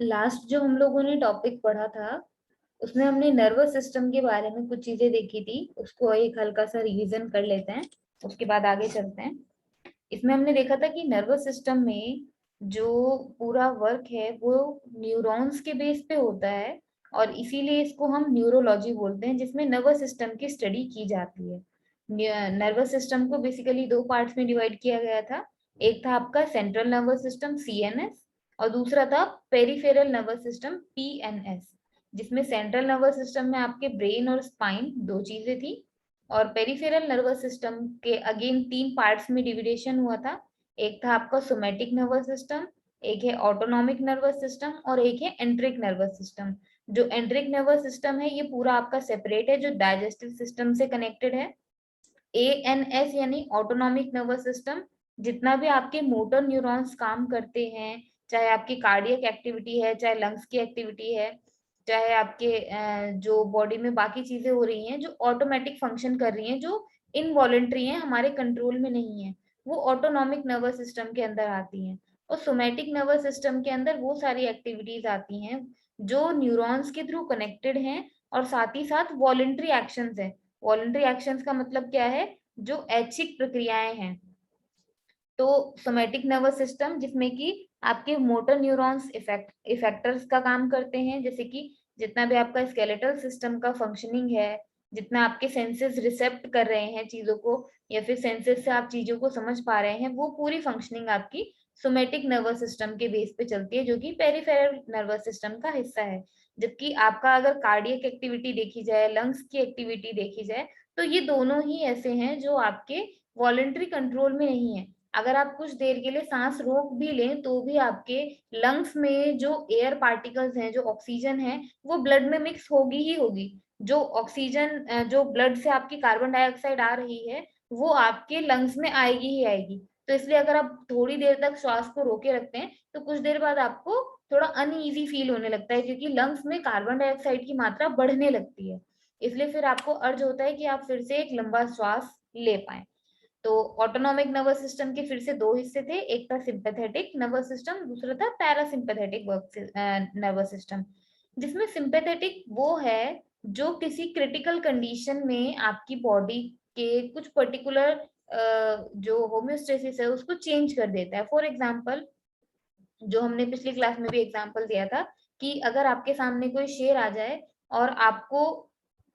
Last जो हम लोगों ने टॉपिक पढ़ा था उसमें हमने नर्वस सिस्टम के बारे में कुछ चीजें देखी थी। उसको एक हल्का सा रिवीजन कर लेते हैं, उसके बाद आगे चलते हैं। इसमें हमने देखा था कि नर्वस सिस्टम में जो पूरा वर्क है वो न्यूरॉन्स के बेस पे होता है, और इसीलिए इसको हम न्यूरोलॉजी बोलते हैं, जिसमें नर्वस सिस्टम की स्टडी की जाती है। नर्वस सिस्टम को बेसिकली दो पार्ट्स में डिवाइड किया गया था। एक था आपका सेंट्रल नर्वस सिस्टम सीएनएस, और दूसरा था पेरिफेरल नर्वस सिस्टम पीएनएस, जिसमें सेंट्रल नर्वस सिस्टम में आपके ब्रेन और स्पाइन दो चीजें थी, और पेरिफेरल नर्वस सिस्टम के अगेन तीन पार्ट्स में डिविडेशन हुआ था। एक था आपका सोमेटिक नर्वस सिस्टम, एक है ऑटोनॉमिक नर्वस सिस्टम, और एक है एंट्रिक नर्वस सिस्टम। जो एंट्रिक नर्वस सिस्टम है ये पूरा आपका सेपरेट है, जो डाइजेस्टिव सिस्टम से कनेक्टेड है। एएनएस यानी ऑटोनॉमिक नर्वस सिस्टम, जितना भी आपके मोटर न्यूरॉन्स काम करते हैं, चाहे आपकी कार्डियक एक्टिविटी है, चाहे लंग्स की एक्टिविटी है, चाहे आपके जो बॉडी में बाकी चीजें हो रही हैं जो ऑटोमेटिक फंक्शन कर रही हैं, जो इनवॉलेंट्री हैं, हमारे कंट्रोल में नहीं है, वो ऑटोनॉमिक नर्वस सिस्टम के अंदर आती हैं। और सोमैटिक नर्वस सिस्टम के अंदर वो सारी एक्टिविटीज आती हैं जो न्यूरॉन्स के थ्रू कनेक्टेड हैं, और साथ ही साथ वॉलेंट्री एक्शंस है। वॉलेंट्री एक्शंस का मतलब क्या है? जो ऐच्छिक प्रक्रियाएं हैं। तो सोमैटिक नर्वस सिस्टम जिसमें कि आपके मोटर न्यूरॉन्स इफेक्टर्स का काम करते हैं, जैसे कि जितना भी आपका स्केलेटल सिस्टम का फंक्शनिंग है, जितना आपके सेंसेस रिसेप्ट कर रहे हैं चीजों को, या फिर सेंसेस से आप चीजों को समझ पा रहे हैं, वो पूरी फंक्शनिंग आपकी सोमैटिक नर्वस सिस्टम के बेस पे चलती है, जो कि पेरिफेरल नर्वस सिस्टम का हिस्सा है। जबकि आपका अगर कार्डियक एक्टिविटी देखी जाए, लंग्स की एक्टिविटी देखी जाए, तो ये दोनों ही ऐसे हैं जो आपके वॉलेंट्री कंट्रोल में नहीं है। अगर आप कुछ देर के लिए सांस रोक भी लें तो भी आपके लंग्स में जो एयर पार्टिकल्स हैं, जो ऑक्सीजन है, वो ब्लड में मिक्स होगी ही होगी। जो ऑक्सीजन जो ब्लड से आपकी कार्बन डाइऑक्साइड आ रही है, वो आपके लंग्स में आएगी ही आएगी। तो इसलिए अगर आप थोड़ी देर तक श्वास को रोके रखते हैं तो कुछ देर बाद आपको थोड़ा अनईजी फील होने लगता है, क्योंकि लंग्स में कार्बन डाइऑक्साइड की मात्रा बढ़ने लगती है। इसलिए फिर आपको अर्ज होता है कि आप फिर से एक लंबा श्वास ले पाए। तो ऑटोनॉमिक नर्वस सिस्टम के फिर से दो हिस्से थे, एक था सिंपैथेटिक नर्वस सिस्टम, दूसरा था पैरासिम्पैथेटिक नर्वस सिस्टम। जिसमें सिंपैथेटिक वो है जो किसी क्रिटिकल कंडीशन में आपकी बॉडी के कुछ पर्टिकुलर जो होम्योस्टेसिस है उसको चेंज कर देता है। फॉर एग्जाम्पल, जो हमने पिछली क्लास में भी एग्जाम्पल दिया था, कि अगर आपके सामने कोई शेर आ जाए और आपको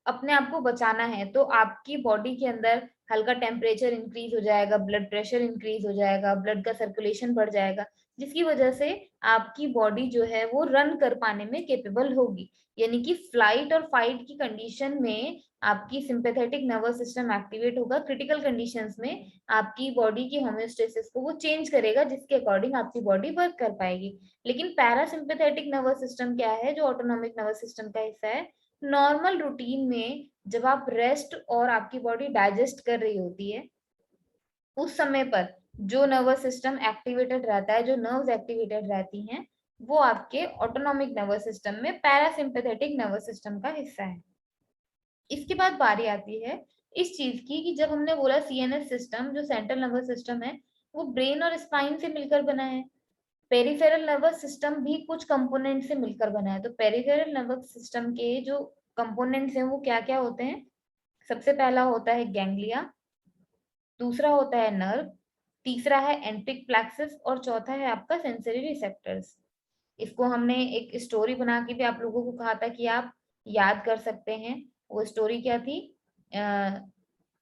अपने आप को बचाना है, तो आपकी बॉडी के अंदर हल्का टेम्परेचर इंक्रीज हो जाएगा, ब्लड प्रेशर इंक्रीज हो जाएगा, ब्लड का सर्कुलेशन बढ़ जाएगा, जिसकी वजह से आपकी बॉडी जो है वो रन कर पाने में केपेबल होगी। यानी कि फ्लाइट और फाइट की कंडीशन में आपकी सिंपैथेटिक नर्वस सिस्टम एक्टिवेट होगा। क्रिटिकल कंडीशंस में आपकी बॉडी की होम्योस्टेसिस को वो चेंज करेगा, जिसके अकॉर्डिंग आपकी बॉडी वर्क कर पाएगी। लेकिन पैरासिम्पैथेटिक नर्वस सिस्टम क्या है, जो ऑटोनॉमिक नर्वस सिस्टम का हिस्सा है, नॉर्मल रूटीन में जब आप रेस्ट और आपकी बॉडी डाइजेस्ट कर रही होती है, उस समय पर जो नर्वस सिस्टम एक्टिवेटेड रहता है, जो नर्व्स एक्टिवेटेड रहती हैं, वो आपके ऑटोनॉमिक नर्वस सिस्टम में पैरासिम्पैथेटिक नर्वस सिस्टम का हिस्सा है। इसके बाद बारी आती है इस चीज की कि जब हमने बोला सीएनएस सिस्टम जो सेंट्रल नर्वस सिस्टम है, वो ब्रेन और स्पाइन से मिलकर बना है। पेरिफेरल नर्वस सिस्टम भी कुछ कंपोनेंट से मिलकर बना है। तो पेरिफेरल नर्वस सिस्टम के जो कंपोनेंट्स हैं वो क्या क्या होते हैं? सबसे पहला होता है गैंग्लिया, दूसरा होता है नर्व, तीसरा है एंट्रिक प्लेक्सस, और चौथा है आपका सेंसरी रिसेप्टर्स। इसको हमने एक स्टोरी बना के भी आप लोगों को कहा था कि आप याद कर सकते हैं। वो स्टोरी क्या थी?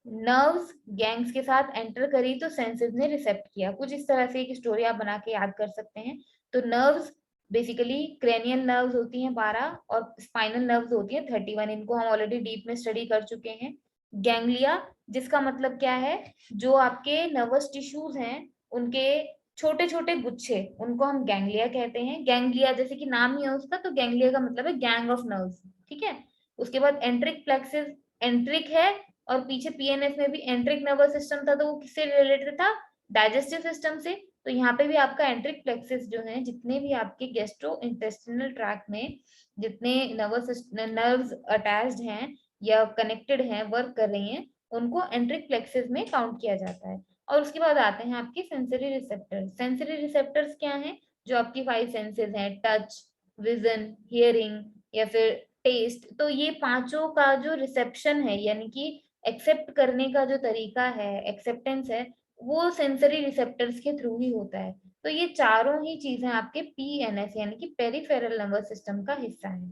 नर्व्स गैंग्स के साथ एंटर करी तो सेंसेस ने रिसेप्ट किया। कुछ इस तरह से एक स्टोरी आप बना के याद कर सकते हैं। तो नर्व्स बेसिकली क्रेनियल नर्व्स होती हैं 12, और स्पाइनल नर्व्स होती हैं 31। इनको हम ऑलरेडी डीप में स्टडी कर चुके हैं। गैंग्लिया जिसका मतलब क्या है? जो आपके नर्वस टिश्यूज हैं उनके छोटे छोटे गुच्छे, उनको हम गैंग्लिया कहते हैं। गैंग्लिया जैसे कि नाम ही है उसका, तो गैंग्लिया का मतलब है गैंग ऑफ नर्व्स। ठीक है। उसके बाद एंट्रिक प्लेक्सिस, एंट्रिक है, और पीछे पीएनएस में भी एंट्रिक नर्वस सिस्टम था, तो वो किससे रिलेटेड था? डाइजेस्टिव सिस्टम से। तो यहाँ पे भी आपका एंट्रिक प्लेक्सिस जो है, जितने भी आपके गेस्ट्रो इंटेस्टिनल ट्रैक्ट में जितने नर्व्स अटैच्ड हैं या कनेक्टेड हैं, वर्क कर रही हैं, उनको एंट्रिक प्लेक्सिस में काउंट किया जाता है। और उसके बाद आते हैं आपके सेंसरी रिसेप्टर्स। सेंसरी रिसेप्टर्स क्या हैं? जो आपकी फाइव सेंसेस हैं, टच, विजन, हियरिंग या फिर टेस्ट, तो ये पांचों का जो रिसेप्शन है यानी कि एक्सेप्ट करने का जो तरीका है, एक्सेप्टेंस है, वो सेंसरी रिसेप्टर्स के थ्रू ही होता है। तो ये चारों ही चीजें आपके पीएनएस यानी कि पेरिफेरल नर्वस सिस्टम का हिस्सा है।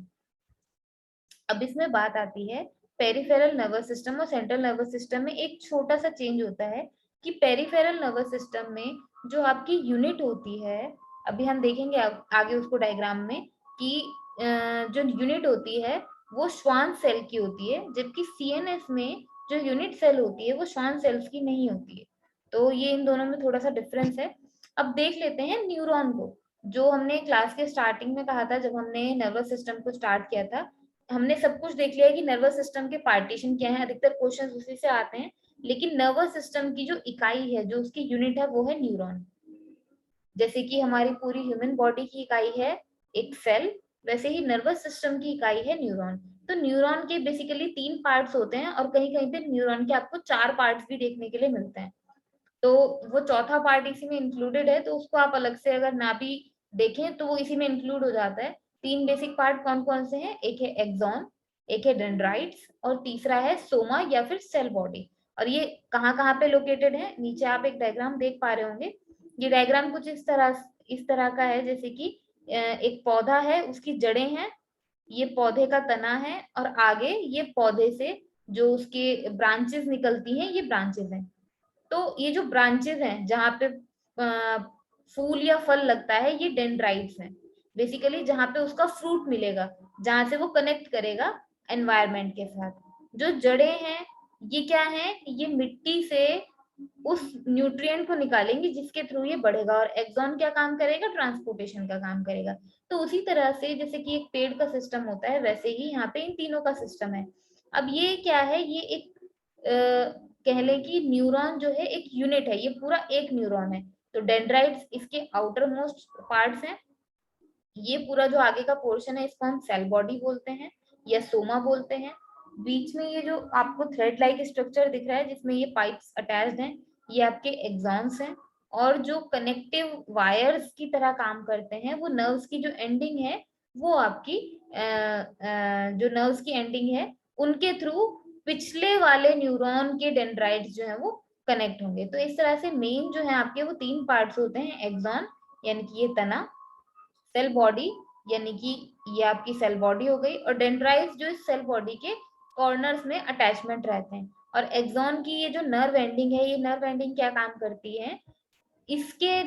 अब इसमें बात आती है पेरिफेरल नर्वस सिस्टम और सेंट्रल नर्वस सिस्टम में एक छोटा सा चेंज होता है कि पेरिफेरल नर्वस सिस्टम में जो आपकी यूनिट होती है, अभी हम देखेंगे आगे उसको डायग्राम में कि जो यूनिट होती है वो श्वान सेल की होती है, जबकि सीएनएस में जो यूनिट सेल होती है वो श्वान सेल्स की नहीं होती है। तो ये इन दोनों में थोड़ा सा डिफरेंस है। अब देख लेते हैं न्यूरॉन को, जो हमने क्लास के स्टार्टिंग में कहा था जब हमने नर्वस सिस्टम को स्टार्ट किया था। हमने सब कुछ देख लिया है कि नर्वस सिस्टम के पार्टीशन क्या है, अधिकतर क्वेश्चंस उसी से आते हैं, लेकिन नर्वस सिस्टम की जो इकाई है, जो उसकी यूनिट है, वो है न्यूरॉन। जैसे कि हमारी पूरी ह्यूमन बॉडी की इकाई है एक सेल, वैसे ही नर्वस सिस्टम की इकाई है न्यूरॉन। तो न्यूरॉन के बेसिकली 3 पार्ट्स होते हैं और कहीं कहीं पे न्यूरॉन के आपको 4 पार्ट्स भी देखने के लिए मिलते हैं। तो वो चौथा पार्ट इसी में इंक्लूडेड है, तो उसको आप अलग से अगर ना भी देखें तो वो इसी में इंक्लूड हो जाता है। 3 बेसिक पार्ट कौन कौन से हैं? एक है एक्सॉन, एक है डेंड्राइट्स और तीसरा है सोमा या फिर सेल बॉडी। और ये कहाँ कहाँ पे लोकेटेड है? नीचे आप एक डायग्राम देख पा रहे होंगे। ये डायग्राम कुछ इस तरह का है, जैसे कि एक पौधा है, उसकी जड़ें हैं, ये पौधे का तना है और आगे ये पौधे से जो उसके ब्रांचेस निकलती हैं, ये ब्रांचेस हैं। तो ये जो ब्रांचेस हैं जहाँ पे फूल या फल लगता है, ये डेंड्राइट्स हैं। बेसिकली जहाँ पे उसका फ्रूट मिलेगा, जहाँ से वो कनेक्ट करेगा एनवायरमेंट के साथ। जो जड़ें हैं ये क्या है? ये मिट्टी से उस न्यूट्रिएंट को निकालेंगे जिसके थ्रू ये बढ़ेगा। और एक्सॉन क्या काम करेगा? ट्रांसपोर्टेशन का काम करेगा। तो उसी तरह से जैसे कि एक पेड़ का सिस्टम होता है, वैसे ही यहाँ पे इन तीनों का सिस्टम है। अब ये क्या है? ये एक कह लें कि न्यूरॉन जो है एक यूनिट है, ये पूरा एक न्यूरॉन है। तो डेंड्राइट्स इसके आउटर मोस्ट पार्ट्स हैं। ये पूरा जो आगे का पोर्शन है इसको हम सेल बॉडी बोलते हैं या सोमा बोलते हैं। बीच में ये जो आपको थ्रेड लाइक स्ट्रक्चर दिख रहा है जिसमें ये पाइप्स अटैच्ड हैं, ये आपके एक्सॉन्स हैं। और जो कनेक्टिव वायर्स की तरह काम करते हैं, वो नर्व्स की जो एंडिंग है, वो आपकी जो नर्व्स की एंडिंग है उनके थ्रू पिछले वाले न्यूरॉन के डेंड्राइट्स जो है वो कनेक्ट होंगे। तो इस तरह से मेन जो है आपके वो 3 पार्ट्स होते हैं, एक्सॉन यानी कि ये तना, सेल बॉडी यानी कि ये आपकी सेल बॉडी हो गई, और डेंड्राइट्स जो इस सेल बॉडी के कॉर्नर्स में अटैचमेंट रहते हैं। और एक्सॉन की ये जो नर्व एंडिंग है, ये नर्व एंडिंग क्या काम करती है? इसके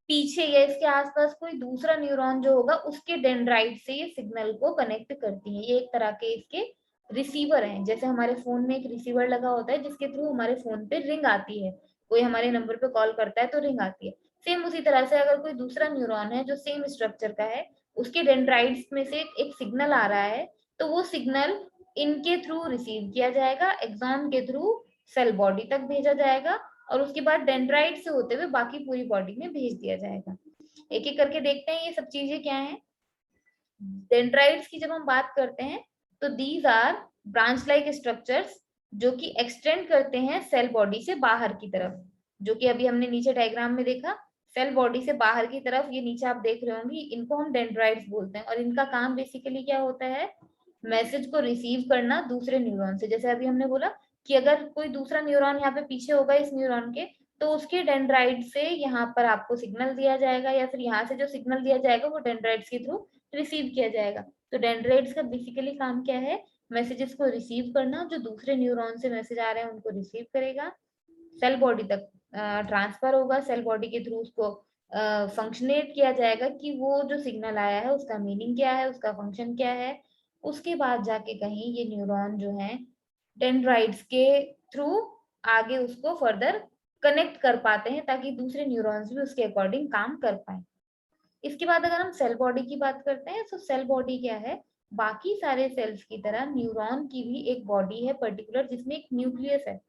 पीछे या इसके आसपास कोई दूसरा न्यूरॉन जो होगा उसके डेंड्राइट से ये सिग्नल को कनेक्ट करती है। ये एक तरह के इसके रिसीवर हैं। जैसे हमारे फोन में एक रिसीवर लगा होता है जिसके थ्रू हमारे फोन पे रिंग आती है, कोई हमारे नंबर पे कॉल करता है तो रिंग आती है। सेम उसी तरह से अगर कोई दूसरा न्यूरॉन है जो सेम स्ट्रक्चर का है, उसके डेंड्राइट्स में से एक सिग्नल आ रहा है, तो वो सिग्नल इनके थ्रू रिसीव किया जाएगा, एक्सॉन के थ्रू सेल बॉडी तक भेजा जाएगा और उसके बाद डेंड्राइट से होते हुए बाकी पूरी बॉडी में भेज दिया जाएगा। एक एक करके देखते हैं ये सब चीजें क्या है। डेंड्राइट्स की जब हम बात करते हैं तो these are branch like structures जो कि एक्सटेंड करते हैं सेल बॉडी से बाहर की तरफ, जो कि अभी हमने नीचे डायग्राम में देखा। सेल बॉडी से बाहर की तरफ ये नीचे आप देख रहे होंगे, इनको हम डेंड्राइट्स बोलते हैं। और इनका काम बेसिकली क्या होता है? मैसेज को रिसीव करना दूसरे न्यूरॉन से। जैसे अभी हमने बोला कि अगर कोई दूसरा न्यूरॉन यहाँ पे पीछे होगा इस न्यूरॉन के, तो उसके डेंड्राइट से यहाँ पर आपको सिग्नल दिया जाएगा, या फिर यहाँ से जो सिग्नल दिया जाएगा वो डेंड्राइट्स के थ्रू रिसीव किया जाएगा। तो डेंड्राइट्स का बेसिकली काम क्या है? मैसेजेस को रिसीव करना, जो दूसरे न्यूरॉन से मैसेज आ रहे हैं उनको रिसीव करेगा, सेल बॉडी तक ट्रांसफर होगा, सेल बॉडी के थ्रू उसको फंक्शनेट किया जाएगा कि वो जो सिग्नल आया है उसका मीनिंग क्या है, उसका फंक्शन क्या है। उसके बाद जाके कहीं ये न्यूरॉन जो है डेंड्राइट्स के थ्रू आगे उसको फर्दर कनेक्ट कर पाते हैं ताकि दूसरे न्यूरॉन्स भी उसके अकॉर्डिंग काम कर पाए। इसके बाद अगर हम सेल बॉडी की बात करते हैं तो सेल बॉडी क्या है? बाकी सारे सेल्स की तरह न्यूरॉन की भी एक बॉडी है पर्टिकुलर, जिसमें एक न्यूक्लियस है।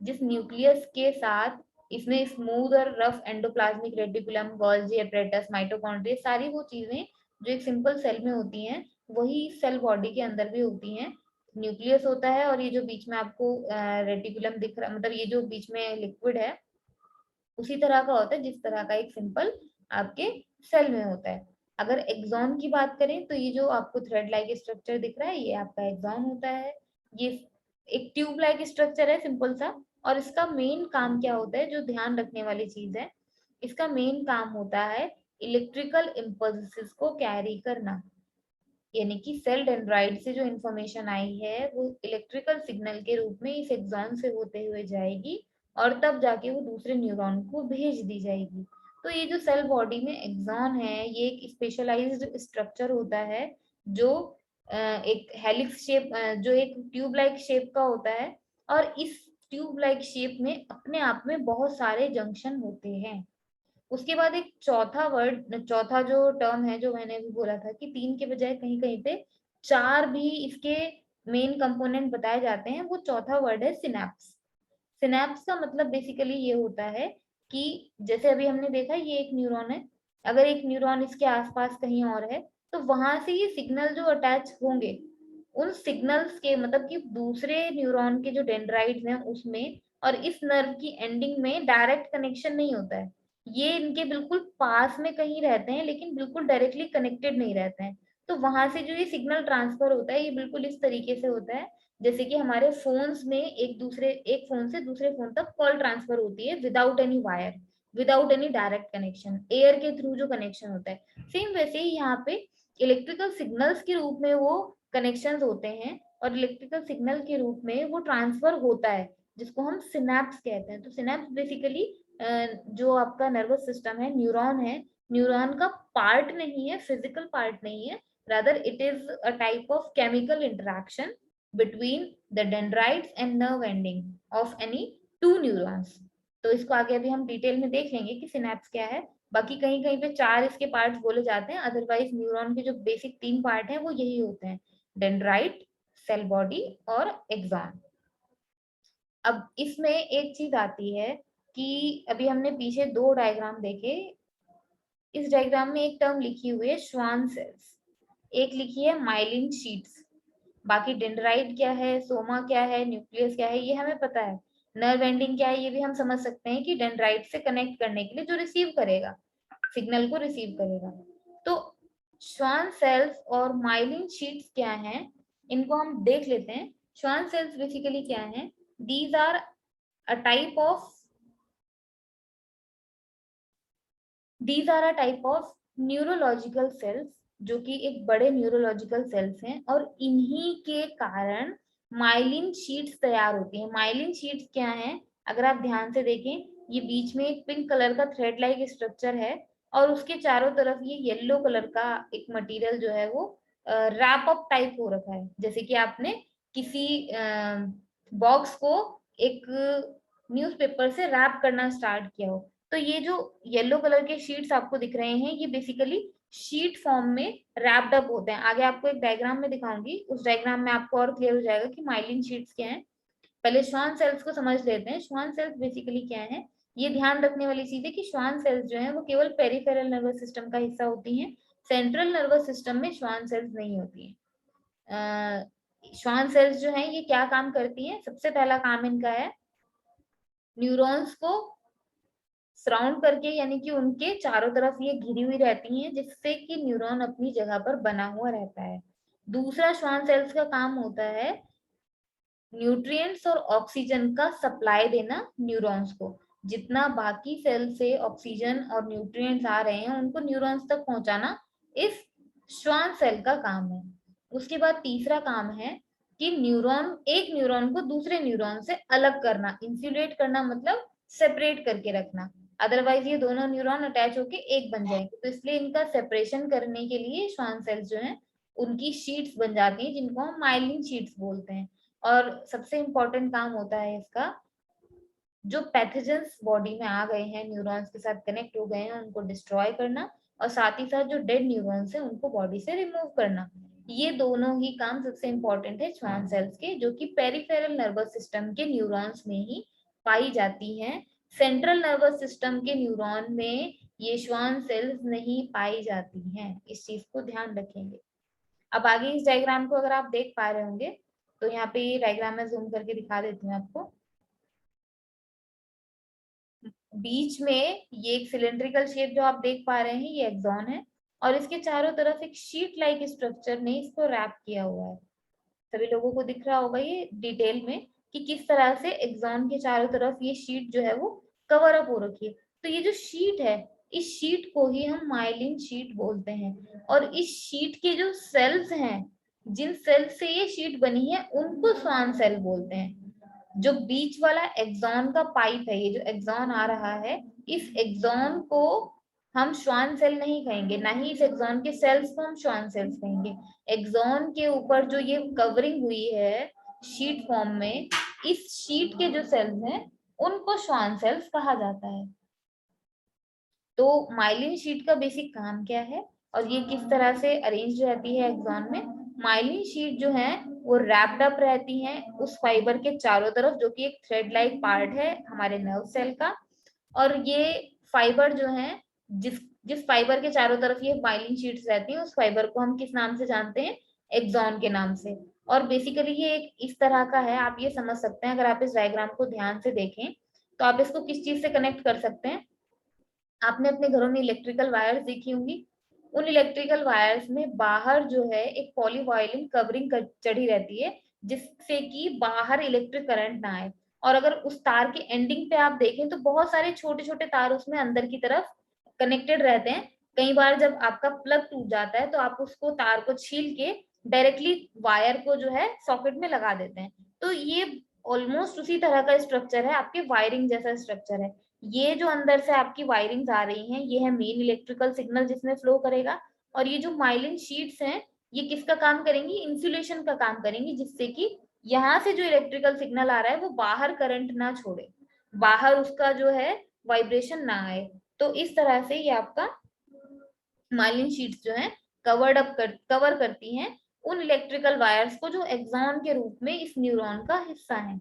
जिस न्यूक्लियस के साथ इसमें स्मूथ और rough endoplasmic reticulum, Golgi apparatus, mitochondria, सारी वो चीजें जो एक सिंपल सेल में होती हैं वही सेल बॉडी के अंदर भी होती हैं। न्यूक्लियस होता है और ये जो बीच में आपको रेटिकुलम दिख रहा, मतलब ये जो बीच में लिक्विड है, उसी तरह का होता है जिस तरह का एक सिंपल आपके सेल में होता है। अगर एक्सॉन की बात करें तो ये जो आपको थ्रेड लाइक स्ट्रक्चर दिख रहा है ये आपका एक्सॉन होता है। ये एक ट्यूब लाइक स्ट्रक्चर है सिंपल सा, और इसका मेन काम क्या होता है, जो ध्यान रखने वाली चीज है, इसका मेन काम होता है इलेक्ट्रिकल इम्पल्सेस को कैरी करना। यानी कि सेल डेंड्राइट से जो इन्फॉर्मेशन आई है वो इलेक्ट्रिकल सिग्नल के रूप में इस एक्सॉन से होते हुए जाएगी और तब जाके वो दूसरे न्यूरॉन को भेज दी जाएगी। तो ये जो सेल बॉडी में एक्सॉन है ये एक स्पेशलाइज्ड स्ट्रक्चर होता है जो एक हेलिक्स शेप, जो एक ट्यूब लाइक शेप का होता है, और इस ट्यूब लाइक शेप में अपने आप में बहुत सारे जंक्शन होते हैं। उसके बाद एक चौथा वर्ड, चौथा जो टर्म है जो मैंने भी बोला था कि 3 के बजाय कहीं कहीं पे 4 भी इसके मेन कंपोनेंट बताए जाते हैं, वो चौथा वर्ड है सिनेप्स। सिनेप्स का मतलब बेसिकली ये होता है कि जैसे अभी हमने देखा ये एक न्यूरॉन है, अगर एक न्यूरॉन इसके आसपास कहीं और है तो वहां से ये सिग्नल जो अटैच होंगे उन सिग्नल्स के, मतलब कि दूसरे न्यूरॉन के जो डेंड्राइट्स हैं उसमें और इस नर्व की एंडिंग में डायरेक्ट कनेक्शन नहीं होता है। ये इनके बिल्कुल पास में कहीं रहते हैं लेकिन बिल्कुल डायरेक्टली कनेक्टेड नहीं रहते हैं। तो वहां से जो ये सिग्नल ट्रांसफर होता है ये बिल्कुल इस तरीके से होता है जैसे कि हमारे फोन्स में एक फोन से दूसरे फोन तक कॉल ट्रांसफर होती है without any wire, without any direct connection, air के थ्रू जो कनेक्शन होता है, सेम वैसे ही यहाँ पे इलेक्ट्रिकल सिग्नल्स के रूप में वो कनेक्शंस होते हैं और इलेक्ट्रिकल सिग्नल के रूप में वो ट्रांसफर होता है जिसको हम सिनेप्स कहते हैं। तो सिनेप्स बेसिकली जो आपका नर्वस सिस्टम है, न्यूरॉन है, न्यूरॉन का पार्ट नहीं है, फिजिकल पार्ट नहीं है, rather it is a type of chemical interaction between the dendrites and nerve ending of any two neurons। तो इसको आगे अभी हम डिटेल में देख लेंगे कि सिनेप्स क्या है। बाकी कहीं कहीं पे 4 इसके पार्ट्स बोले जाते हैं, अदरवाइज न्यूरॉन के जो बेसिक 3 पार्ट हैं वो यही होते हैं, डेंड्राइट, सेल बॉडी और एक्सॉन। अब इसमें एक चीज आती है कि अभी हमने पीछे 2 डायग्राम देखे, इस डायग्राम में एक टर्म लिखी हुई है श्वान सेल्स, एक लिखी है माइलिन शीट्स। बाकी डेंड्राइट क्या है, सोमा क्या है, न्यूक्लियस क्या है ये हमें पता है, नर्व एंडिंग क्या है ये भी हम समझ सकते हैं कि डेंड्राइट से कनेक्ट करने के लिए जो रिसीव करेगा, सिग्नल को रिसीव करेगा। तो श्वान सेल्स और माइलिन शीट्स क्या हैं इनको हम देख लेते हैं। श्वान सेल्स बेसिकली क्या है, these are a type of these are a type of neurological cells जो कि एक बड़े न्यूरोलॉजिकल सेल्स हैं और इन्हीं के कारण माइलिन शीट्स तैयार होती हैं। माइलिन शीट्स क्या हैं, अगर आप ध्यान से देखें ये बीच में एक पिंक कलर का थ्रेड लाइक स्ट्रक्चर है और उसके चारों तरफ ये येलो कलर का एक मटेरियल जो है वो रैप अप टाइप हो रखा है, जैसे कि आपने किसी बॉक्स को एक न्यूज़पेपर से रैप करना स्टार्ट किया हो। तो ये जो येलो कलर के शीट्स आपको दिख रहे हैं ये बेसिकली शीट फॉर्म में रैप्ड अप होते हैं। आगे आपको एक डायग्राम में दिखाऊंगी, उस डायग्राम में आपको और क्लियर हो जाएगा कि माइलिन शीट्स क्या हैं। पहले श्वान सेल्स को समझ लेते हैं। श्वान सेल्स बेसिकली क्या है, ये ध्यान रखने वाली चीज है कि श्वान सेल्स जो है वो केवल पेरिफेरल नर्वस सिस्टम का हिस्सा होती हैं, सेंट्रल नर्वस सिस्टम में श्वान सेल्स नहीं होती है। श्वान सेल्स जो है ये क्या काम करती हैं, सबसे पहला काम इनका है न्यूरॉन्स को सराउंड करके, यानी कि उनके चारों तरफ ये घिरी हुई रहती हैं जिससे कि न्यूरॉन अपनी जगह पर बना हुआ रहता है। दूसरा श्वान सेल्स का काम होता है न्यूट्रिएंट्स और ऑक्सीजन का सप्लाई देना न्यूरॉन्स को। जितना बाकी सेल से ऑक्सीजन और न्यूट्रिएंट्स आ रहे हैं उनको न्यूरॉन्स तक पहुंचाना इस श्वान सेल का काम है। उसके बाद तीसरा काम है कि एक न्यूरॉन को दूसरे न्यूरॉन से अलग करना, इंसुलेट करना मतलब सेपरेट करके रखना, अदरवाइज ये दोनों न्यूरॉन अटैच होके एक बन जाएंगे। तो इसलिए इनका सेपरेशन करने के लिए श्वान सेल्स जो है उनकी शीट्स बन जाती हैं जिनको हम माइलिन शीट्स बोलते हैं। और सबसे इम्पोर्टेंट काम होता है इसका, जो पैथोजेंस बॉडी में आ गए हैं न्यूरॉन्स के साथ कनेक्ट हो गए हैं उनको डिस्ट्रॉय करना, और साथ ही साथ जो डेड न्यूरॉन्स हैं उनको बॉडी से रिमूव करना। ये दोनों ही काम सबसे इम्पोर्टेंट है श्वान सेल्स के, जो कि पेरिफेरल नर्वस सिस्टम के न्यूरॉन्स में ही पाई जाती हैं। सेंट्रल नर्वस सिस्टम के न्यूरॉन में ये श्वान सेल्स नहीं पाई जाती हैं, इस चीज को ध्यान रखेंगे। अब आगे इस डायग्राम को अगर आप देख पा रहे होंगे तो यहाँ पे ये डायग्राम में जूम करके दिखा देती हूँ आपको। बीच में ये एक सिलेंड्रिकल शेप जो आप देख पा रहे हैं ये एक्सॉन है, और इसके चारों तरफ एक शीट लाइक स्ट्रक्चर ने इसको रैप किया हुआ है। सभी लोगों को दिख रहा होगा ये डिटेल में कि किस तरह से एक्सॉन के चारों तरफ ये शीट जो है वो कवर अप हो रखी है। तो ये जो शीट है, इस शीट को ही हम माइलिन शीट बोलते हैं। और इस शीट के जो सेल्स हैं, जिन सेल से ये शीट बनी है, उनको स्वान सेल बोलते हैं। जो बीच वाला एक्सॉन का पाइप है, ये जो एक्सॉन आ रहा है, इस एक्सॉन को हम श्वान सेल नहीं कहेंगे, ना ही इस एक्सॉन के सेल्स को हम श्वान सेल्स कहेंगे। एक्सॉन के ऊपर जो ये कवरिंग हुई है शीट फॉर्म में, इस शीट के जो सेल्स हैं उनको श्वान सेल्स कहा जाता है। तो माइलिन शीट का बेसिक काम क्या है और ये किस तरह से अरेंज रहती है एक्सॉन में? माइलिन शीट जो है वो रैप्ड अप रहती हैं उस फाइबर के चारों तरफ, जो कि एक थ्रेड लाइक पार्ट है हमारे नर्व सेल का। और ये फाइबर जो है, जिस जिस फाइबर के चारों तरफ ये माइलिन शीट्स रहती हैं, उस फाइबर को हम किस नाम से जानते हैं? एक्सॉन के नाम से। और बेसिकली ये एक इस तरह का है, आप ये समझ सकते हैं अगर आप इस डायग्राम को ध्यान से देखें तो आप इसको किस चीज से कनेक्ट कर सकते हैं? आपने अपने घरों में इलेक्ट्रिकल वायर्स देखी होंगी। उन इलेक्ट्रिकल वायर्स में बाहर जो है एक पॉलीवाइलिन कवरिंग चढ़ी रहती है, जिससे कि बाहर इलेक्ट्रिक करंट ना आए। और अगर उस तार की एंडिंग पे आप देखें तो बहुत सारे छोटे छोटे तार उसमें अंदर की तरफ कनेक्टेड रहते हैं। कई बार जब आपका प्लग टूट जाता है तो आप उसको तार को छील के डायरेक्टली वायर को जो है सॉकेट में लगा देते हैं। तो ये ऑलमोस्ट उसी तरह का स्ट्रक्चर है, आपके वायरिंग जैसा स्ट्रक्चर है। ये जो अंदर से आपकी वायरिंग्स आ रही हैं, ये है मेन इलेक्ट्रिकल सिग्नल जिसमें फ्लो करेगा। और ये जो माइलिन शीट्स हैं, ये किसका काम करेंगी? इंसुलेशन का काम करेंगी, जिससे कि यहाँ से जो इलेक्ट्रिकल सिग्नल आ रहा है वो बाहर करंट ना छोड़े, बाहर उसका जो है वाइब्रेशन ना आए। तो इस तरह से ये आपका माइलिन शीट्स जो है कवर करती हैं उन इलेक्ट्रिकल वायर्स को जो एक्सॉन के रूप में इस न्यूरॉन का हिस्सा है।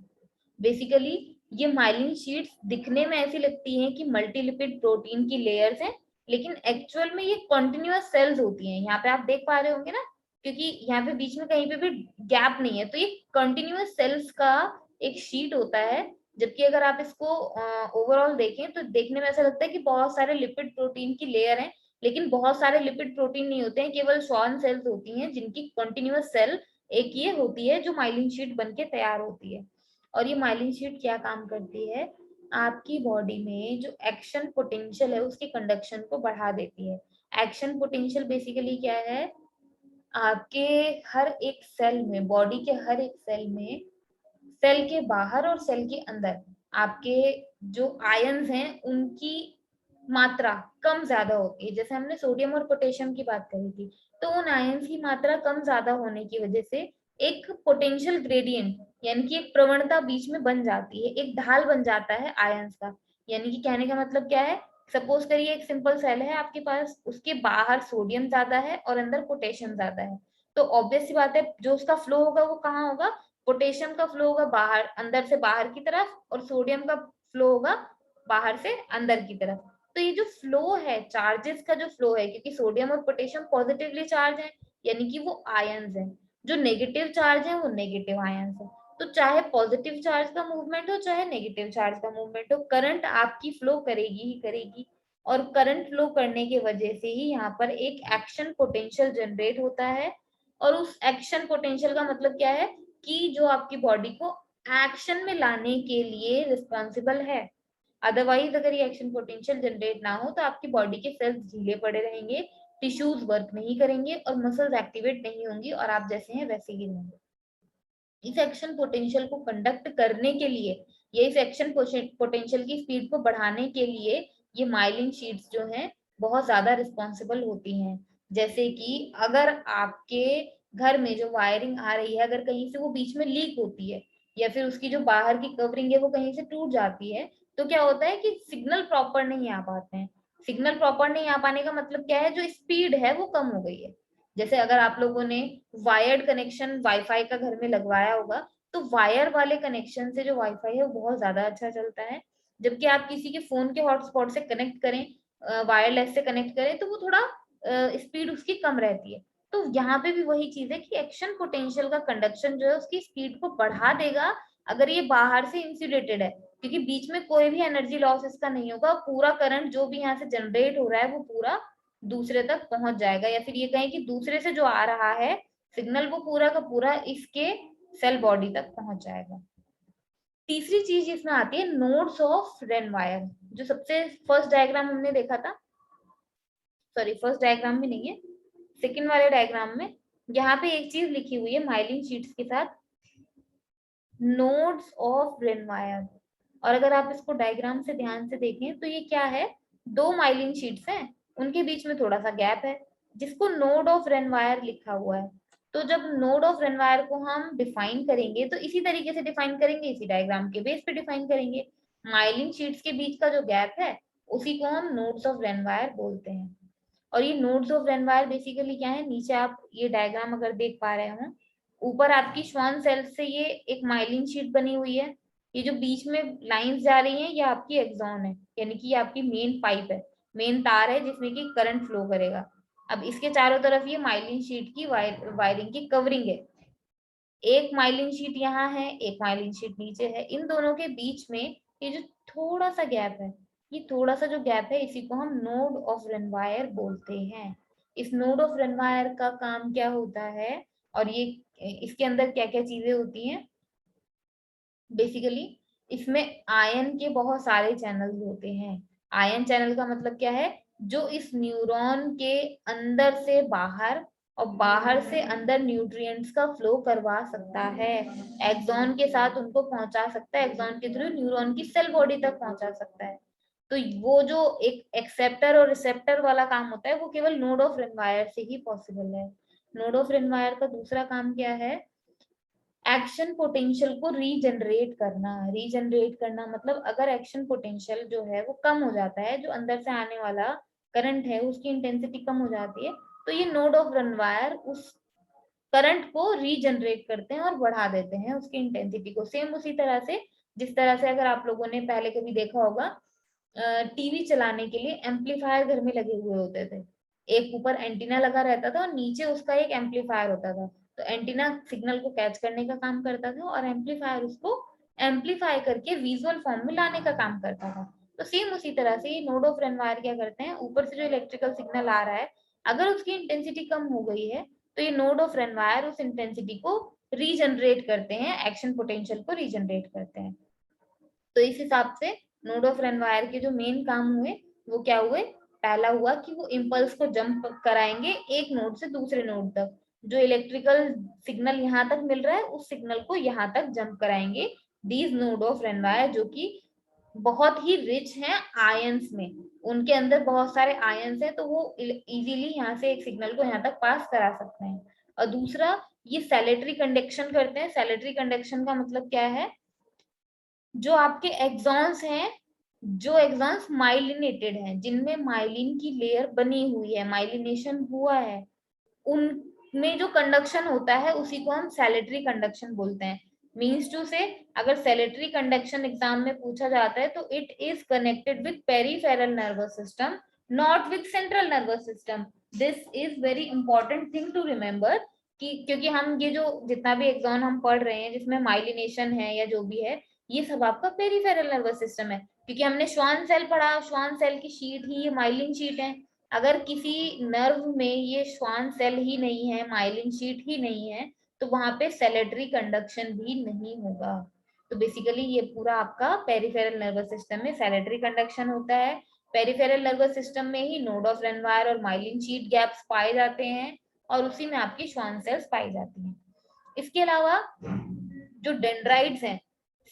बेसिकली ये माइलिन शीट्स दिखने में ऐसी लगती हैं कि मल्टीलिपिड प्रोटीन की लेयर्स हैं, लेकिन एक्चुअल में ये कॉन्टिन्यूअस सेल्स होती हैं। यहाँ पे आप देख पा रहे होंगे ना, क्योंकि यहाँ पे बीच में कहीं पे भी गैप नहीं है, तो ये कंटिन्यूअस सेल्स का एक शीट होता है। जबकि अगर आप इसको ओवरऑल देखें तो देखने में ऐसा लगता है कि बहुत सारे लिपिड प्रोटीन की लेयर है, लेकिन बहुत सारे लिपिड प्रोटीन नहीं होते हैं, केवल श्वान सेल्स होती हैं जिनकी कंटिन्यूअस सेल एक ये होती है जो माइलिन शीट बन के तैयार होती है। और ये माइलिन शीट क्या काम करती है? आपकी बॉडी में जो एक्शन पोटेंशियल है उसके कंडक्शन को बढ़ा देती है। एक्शन पोटेंशियल बेसिकली क्या है? आपके हर एक सेल में, बॉडी के हर एक सेल में, सेल के बाहर और सेल के अंदर आपके जो आयंस हैं उनकी मात्रा कम ज्यादा होती है। जैसे हमने सोडियम और पोटेशियम की बात करी थी, तो उन आयंस की मात्रा कम ज्यादा होने की वजह से एक पोटेंशियल ग्रेडियंट यानी कि एक प्रवणता बीच में बन जाती है, एक ढाल बन जाता है आयंस का। यानी कि कहने का मतलब क्या है? सपोज करिए एक सिंपल सेल है आपके पास, उसके बाहर सोडियम ज्यादा है और अंदर पोटेशियम ज्यादा है। तो ऑब्वियस सी बात है जो उसका फ्लो होगा वो कहाँ होगा? पोटेशियम का फ्लो होगा बाहर, अंदर से बाहर की तरफ, और सोडियम का फ्लो होगा बाहर से अंदर की तरफ। तो ये जो फ्लो है, चार्जेस का जो फ्लो है, क्योंकि सोडियम और पोटेशियम पॉजिटिवली चार्ज है यानी कि वो आयंस है, जो नेगेटिव चार्ज है वो नेगेटिव आयंस है। तो चाहे पॉजिटिव चार्ज का मूवमेंट हो चाहे नेगेटिव चार्ज का मूवमेंट हो, करंट आपकी फ्लो करेगी ही करेगी। और करंट फ्लो करने की वजह से ही यहाँ पर एक एक्शन पोटेंशियल जनरेट होता है। और उस एक्शन पोटेंशियल का मतलब क्या है? कि जो आपकी बॉडी को एक्शन में लाने के लिए रिस्पॉन्सिबल है। अदरवाइज अगर ये एक्शन पोटेंशियल जनरेट ना हो तो आपकी बॉडी के सेल्स ढीले पड़े रहेंगे, टिश्यूज वर्क नहीं करेंगे और मसल्स एक्टिवेट नहीं होंगी और आप जैसे हैं वैसे ही रहेंगे। इस एक्शन पोटेंशियल को कंडक्ट करने के लिए, ये इस एक्शन पोटेंशियल की स्पीड को बढ़ाने के लिए ये माइलिन शीट्स जो हैं बहुत ज्यादा रिस्पॉन्सिबल होती हैं। जैसे कि अगर आपके घर में जो वायरिंग आ रही है, अगर कहीं से वो बीच में लीक होती है या फिर उसकी जो बाहर की कवरिंग है वो कहीं से टूट जाती है, तो क्या होता है कि सिग्नल प्रॉपर नहीं आ पाते हैं। सिग्नल प्रॉपर नहीं आ पाने का मतलब क्या है? जो स्पीड है वो कम हो गई है। जैसे अगर आप लोगों ने वायर्ड कनेक्शन वाईफाई का घर में लगवाया होगा, तो वायर वाले कनेक्शन से जो वाईफाई है वो बहुत ज्यादा अच्छा चलता है। जबकि आप किसी के फोन के हॉटस्पॉट से कनेक्ट करें, वायरलेस से कनेक्ट करें, तो वो थोड़ा स्पीड उसकी कम रहती है। तो यहाँ पे भी वही चीज है कि एक्शन पोटेंशियल का कंडक्शन जो है उसकी स्पीड को बढ़ा देगा अगर ये बाहर से इंसुलेटेड है, क्योंकि बीच में कोई भी एनर्जी लॉस इसका नहीं होगा। पूरा करंट जो भी यहाँ से जनरेट हो रहा है वो पूरा दूसरे तक पहुंच जाएगा, या फिर ये कहें कि दूसरे से जो आ रहा है सिग्नल वो पूरा का पूरा इसके सेल बॉडी तक पहुंच जाएगा। तीसरी चीज इसमें आती है नोड्स ऑफ रेनवायर, जो सबसे फर्स्ट डायग्राम हमने देखा था, सॉरी फर्स्ट डायग्राम में नहीं है, सेकंड वाले डायग्राम में यहाँ पे एक चीज लिखी हुई है माइलिन शीट्स के साथ, नोड्स ऑफ रेनवायर। और अगर आप इसको डायग्राम से ध्यान से देखें तो ये क्या है, दो माइलिन शीट्स हैं, उनके बीच में थोड़ा सा गैप है जिसको नोड ऑफ रेनवायर लिखा हुआ है। तो जब नोड ऑफ रेनवायर को हम डिफाइन करेंगे तो इसी तरीके से डिफाइन करेंगे, इसी डायग्राम के बेस पे डिफाइन करेंगे। माइलिन शीट्स के बीच का जो गैप है उसी को हम नोड्स ऑफ रेनवायर बोलते हैं। और ये नोड्स ऑफ रेनवायर बेसिकली क्या है, नीचे आप ये डायग्राम अगर देख पा रहे हो, ऊपर आपकी श्वान सेल से ये एक माइलिन शीट बनी हुई है, ये जो बीच में लाइंस जा रही हैं ये आपकी एक्सॉन है, यानी कि ये आपकी मेन पाइप है, मेन तार है जिसमें कि करंट फ्लो करेगा। अब इसके चारों तरफ ये माइलिन शीट की वायरिंग की कवरिंग है, एक माइलिन शीट यहाँ है, एक माइलिन शीट नीचे है, इन दोनों के बीच में ये जो थोड़ा सा गैप है, ये थोड़ा सा जो गैप है इसी को हम नोड ऑफ रेनवायर बोलते हैं। इस नोड ऑफ रेनवायर का काम क्या होता है और ये इसके अंदर क्या क्या चीजें होती हैं, बेसिकली इसमें आयन के बहुत सारे चैनल होते हैं। आयन चैनल का मतलब क्या है, जो इस न्यूरॉन के अंदर से बाहर और बाहर से अंदर न्यूट्रिएंट्स का फ्लो करवा सकता है, एक्सॉन के साथ उनको पहुंचा सकता है, एक्सॉन के थ्रू न्यूरॉन की सेल बॉडी तक पहुंचा सकता है। तो वो जो एक एक्सेप्टर और रिसेप्टर वाला काम होता है वो केवल नोड ऑफ रेनवायर से ही पॉसिबल है। नोड ऑफ रेनवायर का दूसरा काम क्या है, एक्शन पोटेंशियल को रीजनरेट करना। रीजनरेट करना मतलब अगर एक्शन पोटेंशियल जो है वो कम हो जाता है, जो अंदर से आने वाला करंट है उसकी इंटेंसिटी कम हो जाती है, तो ये नोड ऑफ रेनवायर उस करंट को रीजनरेट करते हैं और बढ़ा देते हैं उसकी इंटेंसिटी को। सेम उसी तरह से जिस तरह से अगर आप लोगों ने पहले कभी देखा होगा, टीवी चलाने के लिए एम्पलीफायर घर में लगे हुए होते थे, एक ऊपर एंटीना लगा रहता था और नीचे उसका एक एम्पलीफायर होता था। तो एंटीना सिग्नल को कैच करने का काम करता था और एम्पलीफायर उसको एम्पलीफाई करके विजुअल फॉर्म में लाने का काम करता था। तो सेम उसी तरह से ये नोड ऑफ रेनवायर क्या करते हैं, ऊपर से जो इलेक्ट्रिकल सिग्नल आ रहा है अगर उसकी इंटेंसिटी कम हो गई है तो ये नोड ऑफ रेनवायर उस इंटेंसिटी को रीजनरेट करते हैं, एक्शन पोटेंशियल को रीजनरेट करते हैं। तो इस हिसाब से नोड ऑफ रेनवायर के जो मेन काम हुए वो क्या हुए, पहला हुआ कि वो इम्पल्स को जंप कराएंगे एक नोड से दूसरे नोड तक, जो इलेक्ट्रिकल सिग्नल यहाँ तक मिल रहा है उस सिग्नल को यहाँ तक जंप कराएंगे दीज नोड ऑफ रेनवायर, जो कि बहुत ही रिच हैं आयंस में, उनके अंदर बहुत सारे आयंस हैं तो वो इजीली यहाँ से एक सिग्नल को यहाँ तक पास करा सकते हैं। और दूसरा ये सैलेटरी कंडक्शन करते हैं। सैलेटरी कंडक्शन का मतलब क्या है, जो आपके एक्सॉन्स हैं, जो एक्सॉन्स माइलिनेटेड हैं, जिनमें माइलिन की लेयर बनी हुई है, माइलिनेशन हुआ है, उनमें जो कंडक्शन होता है उसी को हम सैलेटरी कंडक्शन बोलते हैं। मीन्स टू से अगर सैलेटरी कंडक्शन एग्जाम में पूछा जाता है तो it is connected with peripheral nervous system, not with central nervous system. This is very important thing to remember कि क्योंकि हम ये जो जितना भी एग्जाम हम पढ़ रहे हैं जिसमें माइलिनेशन है या जो भी है, ये सब आपका पेरिफेरल नर्वस सिस्टम है, क्योंकि हमने श्वान सेल पढ़ा, श्वान सेल की शीट ही ये माइलिन शीट है। अगर किसी नर्व में ये श्वान सेल ही नहीं है, माइलिन शीट ही नहीं है, तो वहां पे सैलेटरी कंडक्शन भी नहीं होगा। तो बेसिकली ये पूरा आपका पेरिफेरल नर्वस सिस्टम में सैलेटरी कंडक्शन होता है। पेरिफेरल नर्वस सिस्टम में ही नोड ऑफ रेनवायर और माइलिन शीट गैप्स पाए जाते हैं और उसी में आपकी श्वान सेल्स पाई जाती हैं। इसके अलावा जो डेंड्राइट्स हैं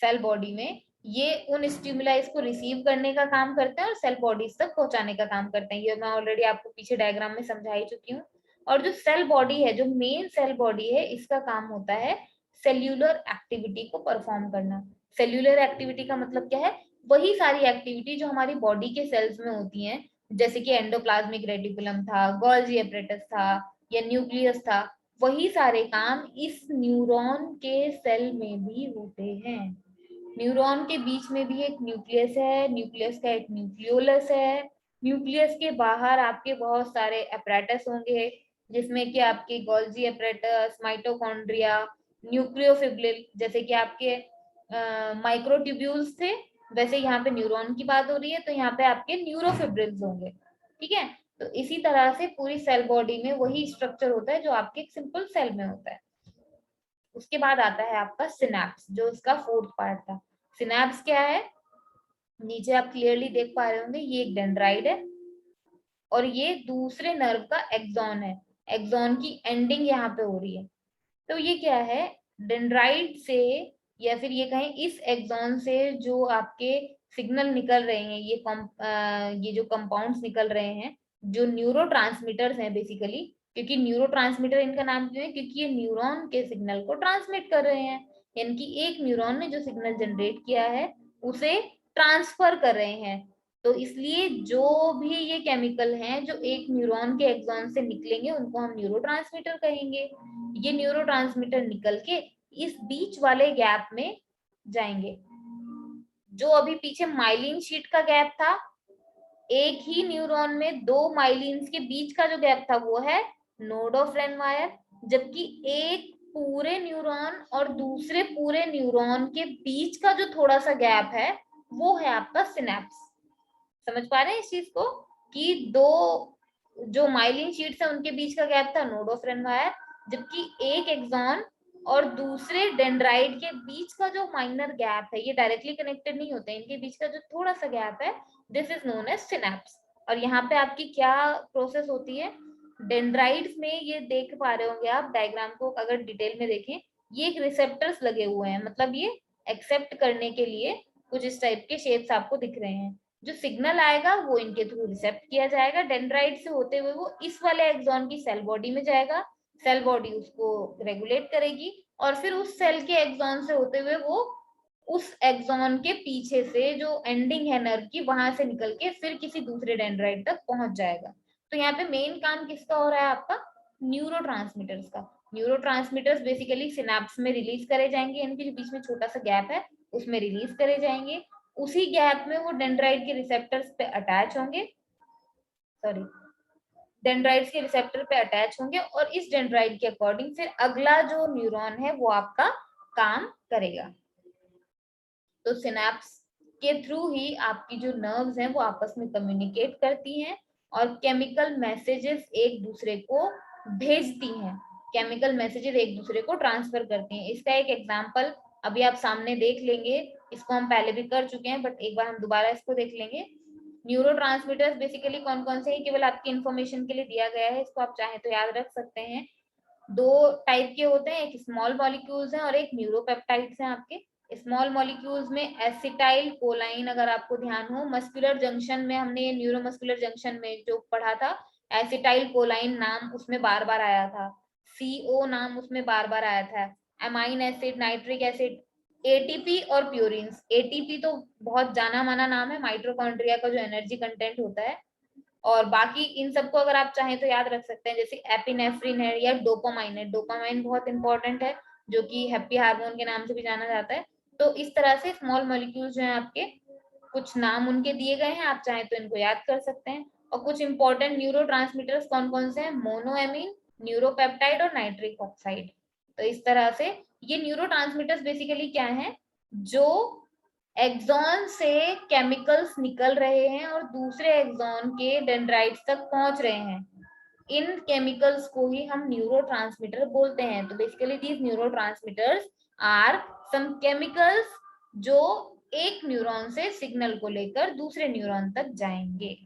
सेल बॉडी में, ये उन स्टिमुलाइज को रिसीव करने का काम करते हैं और सेल बॉडीज तक पहुंचाने का काम करते हैं। ये मैं ऑलरेडी आपको पीछे डायग्राम में समझा ही चुकी हूँ। और जो सेल बॉडी है, जो मेन सेल बॉडी है, इसका काम होता है सेल्यूलर एक्टिविटी को परफॉर्म करना। सेल्यूलर एक्टिविटी का मतलब क्या है, वही सारी एक्टिविटी जो हमारी बॉडी के सेल्स में होती हैं, जैसे कि एंडोप्लाज्मिक रेटिकुलम था, गोल्जी एपरेटस था या न्यूक्लियस था, वही सारे काम इस न्यूरॉन के सेल में भी होते हैं। न्यूरॉन के बीच में भी एक न्यूक्लियस है, न्यूक्लियस का एक न्यूक्लियोलस है, न्यूक्लियस के बाहर आपके बहुत सारे एपरेटस होंगे, जिसमें कि आपके गोल्जी एपरेटस, माइटोकॉन्ड्रिया, न्यूक्लियोफिब्रिल, जैसे कि आपके माइक्रोट्यूब्यूल्स थे, वैसे यहाँ पे न्यूरॉन की बात हो रही है तो यहाँ पे आपके न्यूरोफिब्रिल्स होंगे। ठीक है, तो इसी तरह से पूरी सेल बॉडी में वही स्ट्रक्चर होता है जो आपके एक सिंपल सेल में होता है। उसके बाद आता है आपका सिनैप्स, जो इसका फोर्थ पार्ट था। सिनैप्स क्या है, नीचे आप क्लियरली देख पा रहे होंगे, ये एक डेंड्राइड है और ये दूसरे नर्व का एक्सॉन है। एक्सॉन की एंडिंग यहाँ पे हो रही है। तो ये क्या है, डेंड्राइट से या फिर ये कहें इस एक्सॉन से जो आपके सिग्नल निकल रहे हैं, ये जो कंपाउंड्स निकल रहे हैं, जो न्यूरोट्रांसमीटर्स हैं बेसिकली, क्योंकि न्यूरोट्रांसमीटर इनका नाम क्यों है, क्योंकि ये न्यूरॉन के सिग्नल को ट्रांसमिट कर रहे हैं, यानी कि एक न्यूरॉन ने जो सिग्नल जनरेट किया है उसे ट्रांसफर कर रहे हैं। तो इसलिए जो भी ये केमिकल हैं जो एक न्यूरॉन के एक्सॉन से निकलेंगे उनको हम न्यूरोट्रांसमीटर कहेंगे। ये न्यूरोट्रांसमीटर निकल के इस बीच वाले गैप में जाएंगे। जो अभी पीछे माइलिन शीट का गैप था, एक ही न्यूरॉन में दो माइलिन्स के बीच का जो गैप था वो है नोड ऑफ रेनवायर, जबकि एक पूरे न्यूरॉन और दूसरे पूरे न्यूरॉन के बीच का जो थोड़ा सा गैप है वो है आपका सिनेप्स। समझ पा रहे हैं इस चीज को, कि दो जो माइलिन शीट्स है उनके बीच का गैप था नोड ऑफ रेनवायर, जबकि एक एक्सॉन और दूसरे डेंड्राइट के बीच का जो माइनर गैप है, ये डायरेक्टली कनेक्टेड नहीं होते, इनके बीच का जो थोड़ा सा गैप है, this is known as synapse. और यहाँ पे आपकी क्या प्रोसेस होती है, डेंड्राइट्स में ये देख पा रहे होंगे आप डायग्राम को अगर डिटेल में देखें, ये एक रिसेप्टर्स लगे हुए हैं, मतलब ये एक्सेप्ट करने के लिए कुछ इस टाइप के शेप्स आपको दिख रहे हैं। जो सिग्नल आएगा वो इनके थ्रू रिसेप्ट किया जाएगा, डेंड्राइट से होते हुए वो इस वाले एक्सॉन की सेल बॉडी में जाएगा, सेल बॉडी उसको रेगुलेट करेगी और फिर उस सेल के एक्सॉन से होते हुए वो उस एक्सॉन के पीछे से जो एंडिंग है नर्व की वहां से निकल के फिर किसी दूसरे डेंड्राइट तक पहुंच जाएगा। तो यहाँ पे मेन काम किसका हो रहा है, आपका न्यूरोट्रांसमीटर्स का। न्यूरोट्रांसमीटर्स बेसिकली सिनेप्स में रिलीज करे जाएंगे, इनके जो बीच में छोटा सा गैप है उसमें रिलीज करे जाएंगे, उसी गैप में वो डेंड्राइट के रिसेप्टर्स पे अटैच होंगे, सॉरी डेंड्राइट्स के रिसेप्टर पे अटैच होंगे और इस डेंड्राइट के अकॉर्डिंग फिर अगला जो न्यूरॉन है वो आपका काम करेगा। तो सिनेप्स के थ्रू ही आपकी जो नर्व्स हैं वो आपस में कम्युनिकेट करती हैं और केमिकल मैसेजेस एक दूसरे को भेजती हैं, केमिकल मैसेजेस एक दूसरे को ट्रांसफर करती हैं। इसका एक एग्जांपल अभी आप सामने देख लेंगे, इसको हम पहले भी कर चुके हैं बट एक बार हम दोबारा इसको देख लेंगे। न्यूरोट्रांसमीटर्स बेसिकली कौन कौन से हैं, केवल आपकी इंफॉर्मेशन के लिए दिया गया है, इसको आप चाहें तो याद रख सकते हैं। दो टाइप के होते हैं, एक स्मॉल मॉलिक्यूल्स हैं और एक न्यूरोपेप्टाइड्स हैं आपके। स्मॉल मॉलिक्यूल्स में एसिटाइल कोलाइन, अगर आपको ध्यान हो मस्कुलर जंक्शन में हमने न्यूरोमस्कुलर जंक्शन में जो पढ़ा था, एसिटाइल कोलाइन नाम उसमें बार बार आया था, CO नाम उसमें बार बार आया था, amine acid, nitric acid, ATP और प्यूरिन्स। एटीपी तो बहुत जाना माना नाम है, माइटोकॉन्ड्रिया का जो एनर्जी कंटेंट होता है, और बाकी इन सबको अगर आप चाहें तो याद रख सकते हैं, जैसे एपिनेफ्रिन है या डोपामाइन है। डोपामाइन बहुत इंपॉर्टेंट है जो कि हैप्पी हार्मोन के नाम से भी जाना जाता है। तो इस तरह से स्मॉल मॉलिक्यूल्स जो है आपके, कुछ नाम उनके दिए गए हैं, आप चाहें तो इनको याद कर सकते हैं। और कुछ इंपॉर्टेंट न्यूरोट्रांसमीटर्स कौन कौन से हैं, मोनोएमिन, न्यूरोपेप्टाइड और नाइट्रिक ऑक्साइड। तो इस तरह से ये न्यूरोट्रांसमीटर्स बेसिकली क्या है, जो एक्सॉन से केमिकल्स निकल रहे हैं और दूसरे एक्सॉन के डेंड्राइट्स तक पहुंच रहे हैं, इन केमिकल्स को ही हम न्यूरोट्रांसमीटर बोलते हैं। तो basically these neurotransmitters are some chemicals जो एक न्यूरॉन से सिग्नल को लेकर दूसरे न्यूरॉन तक जाएंगे।